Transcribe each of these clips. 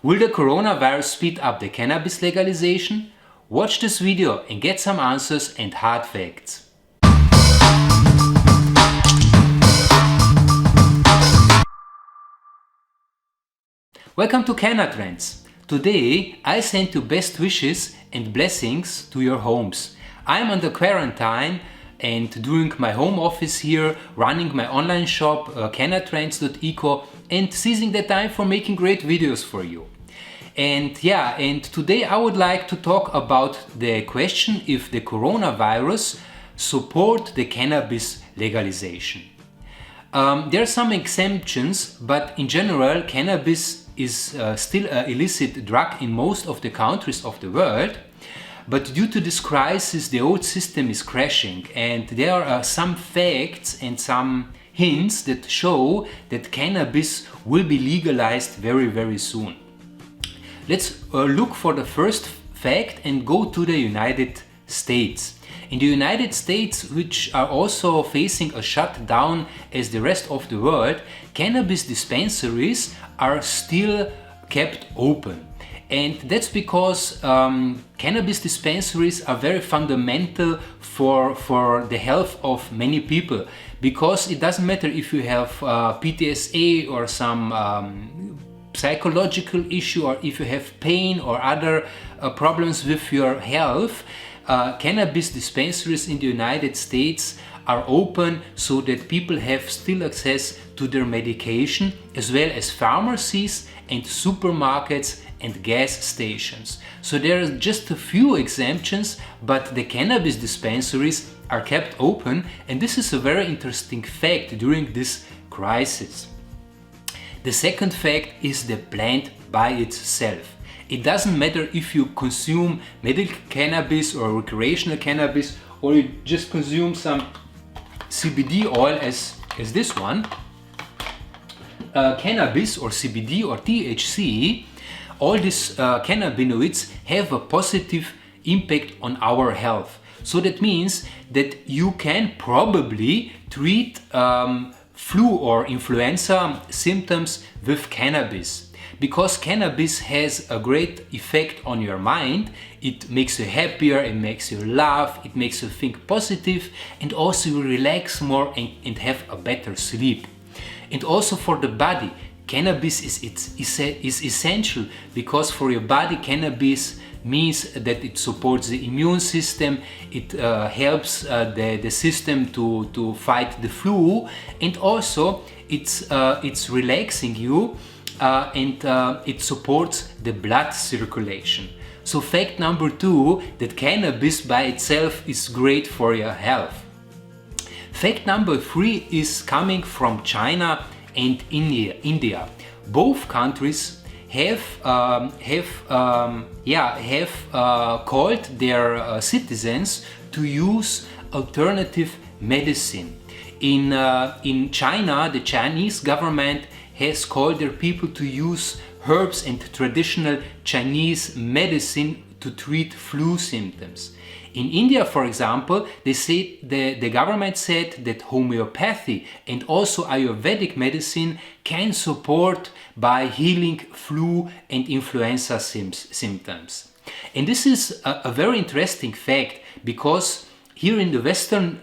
Will the coronavirus speed up the cannabis legalization? Watch this video and get some answers and hard facts. Welcome to Cannatrends. Today I send you best wishes and blessings to your homes. I'm under quarantine and doing my home office here, running my online shop cannatrends.eco and seizing the time for making great videos for you. And today I would like to talk about the question if the coronavirus support the cannabis legalization. There are some exemptions, but in general cannabis is still an illicit drug in most of the countries of the world. But due to this crisis, the old system is crashing, and there are some facts and some hints that show that cannabis will be legalized very, very soon. Let's look for the first fact and go to the United States. In the United States, which are also facing a shutdown as the rest of the world, cannabis dispensaries are still kept open. And that's because cannabis dispensaries are very fundamental for the health of many people. Because it doesn't matter if you have PTSD or some psychological issue, or if you have pain or other problems with your health, cannabis dispensaries in the United States are open so that people have still access to their medication, as well as pharmacies and supermarkets and gas stations. So there are just a few exemptions, but the cannabis dispensaries are kept open, and this is a very interesting fact during this crisis. The second fact is the plant by itself. It doesn't matter if you consume medical cannabis or recreational cannabis, or you just consume some CBD oil as this one. Cannabis or CBD or THC, all these cannabinoids have a positive impact on our health. So that means that you can probably treat flu or influenza symptoms with cannabis. Because cannabis has a great effect on your mind. It makes you happier, it makes you laugh, it makes you think positive, and also you relax more and have a better sleep. And also for the body, cannabis is essential, because for your body cannabis means that it supports the immune system, it helps the system to fight the flu, and also it's relaxing you. And it supports the blood circulation. So fact number 2, that cannabis by itself is great for your health. Fact number 3 is coming from China and India. Both countries have called their citizens to use alternative medicine. In China, the Chinese government has called their people to use herbs and traditional Chinese medicine to treat flu symptoms. In India, for example, the government said that homeopathy and also Ayurvedic medicine can support by healing flu and influenza symptoms. And this is a very interesting fact, because here in the Western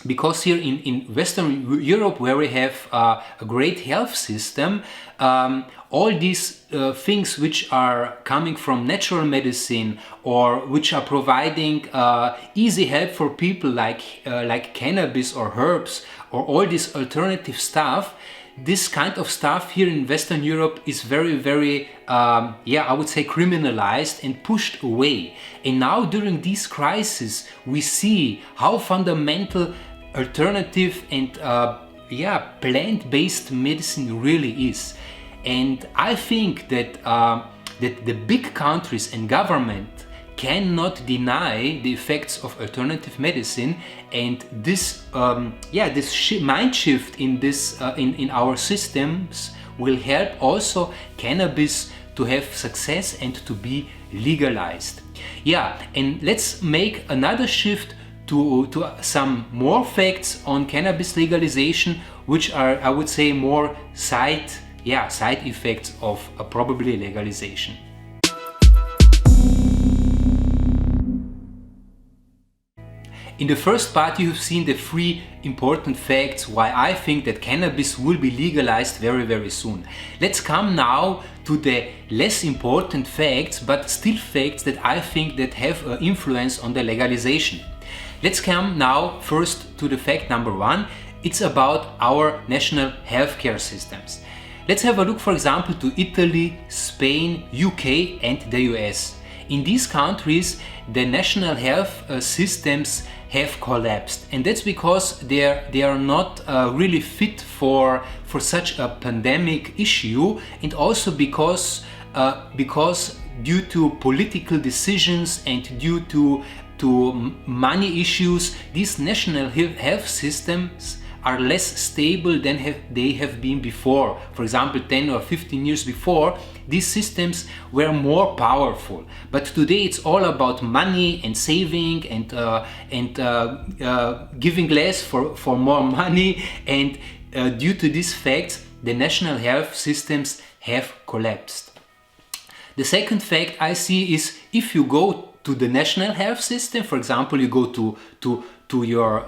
in Western Europe, where we have a great health system, all these things which are coming from natural medicine, or which are providing easy help for people like cannabis or herbs or all this alternative stuff, this kind of stuff here in Western Europe is very, very, I would say criminalized and pushed away. And now during this crisis, we see how fundamental alternative and plant-based medicine really is. And I think that that the big countries and government cannot deny the effects of alternative medicine, and this mind shift in this in our systems will help also cannabis to have success and to be legalized. And let's make another shift to some more facts on cannabis legalization, which are, I would say, more side side effects of probably legalization. In the first part you have seen the 3 important facts why I think that cannabis will be legalized very soon. Let's come now to the less important facts, but still facts that I think that have an influence on the legalization. Let's come now first to the fact number 1. It's about our national healthcare systems. Let's have a look, for example, to Italy, Spain, UK and the US. In these countries the national health systems have collapsed, and that's because they are not really fit for such a pandemic issue, and also because due to political decisions and due to money issues, these national health systems are less stable than they have been before. For example, 10 or 15 years before, these systems were more powerful. But today it's all about money and saving and giving less for more money. And due to these facts, the national health systems have collapsed. The second fact I see is if you go to the national health system, for example, you go to your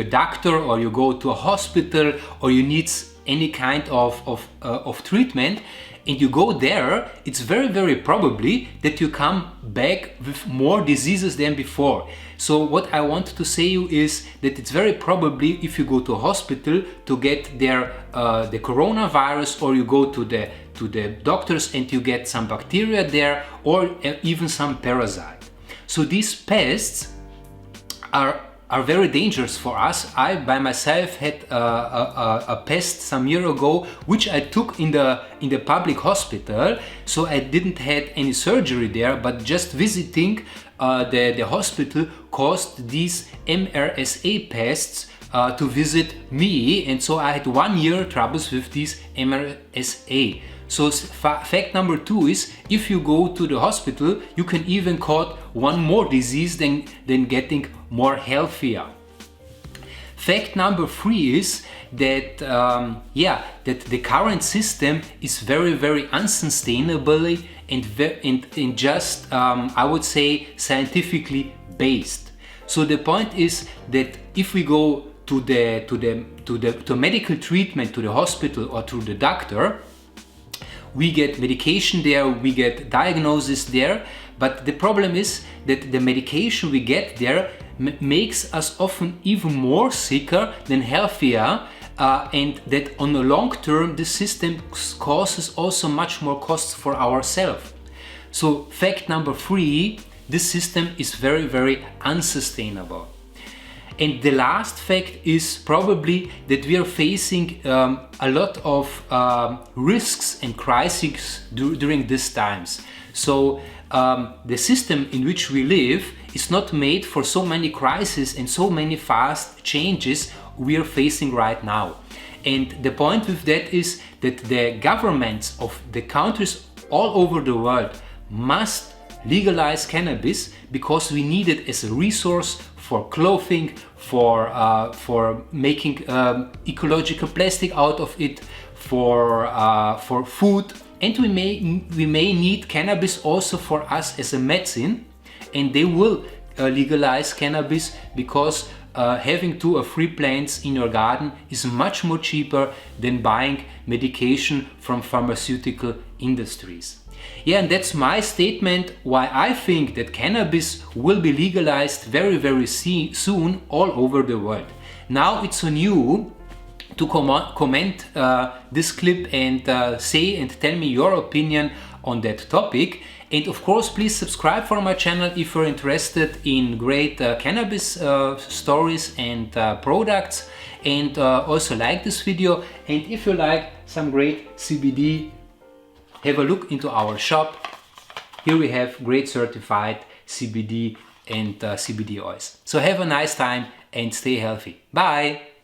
doctor, or you go to a hospital, or you need any kind of treatment, and you go there, it's very probably that you come back with more diseases than before. So what I want to say you is that it's very probably if you go to a hospital to get there the coronavirus, or you go to the doctors and you get some bacteria there, or even some parasite. So these pests are very dangerous for us. I by myself had a pest some year ago, which I took in the public hospital. So I didn't had any surgery there, but just visiting the hospital caused these MRSA pests to visit me, and so I had 1 year troubles with these MRSA. So fact number 2 is if you go to the hospital, you can even caught one more disease than getting more healthier. Fact number 3 is that that the current system is very unsustainable and just I would say scientifically based. So the point is that if we go to medical treatment, to the hospital or to the doctor, we get medication there, we get diagnosis there, but the problem is that the medication we get there makes us often even more sicker than healthier, and that on the long term the system causes also much more costs for ourselves. So fact number 3, this system is very unsustainable. And the last fact is probably that we are facing a lot of risks and crises during these times. So the system in which we live is not made for so many crises and so many fast changes we are facing right now. And the point with that is that the governments of the countries all over the world must legalize cannabis, because we need it as a resource for clothing, for making ecological plastic out of it, for food, and we may need cannabis also for us as a medicine, and they will legalize cannabis because having 2 or 3 plants in your garden is much more cheaper than buying medication from pharmaceutical industries. Yeah, and that's my statement why I think that cannabis will be legalized very soon all over the world. Now it's on you to comment this clip and say and tell me your opinion on that topic. And of course, please subscribe for my channel if you're interested in great cannabis stories and products, and also like this video. And if you like some great CBD, have a look into our shop. Here we have great certified CBD and CBD oils. So have a nice time and stay healthy. Bye!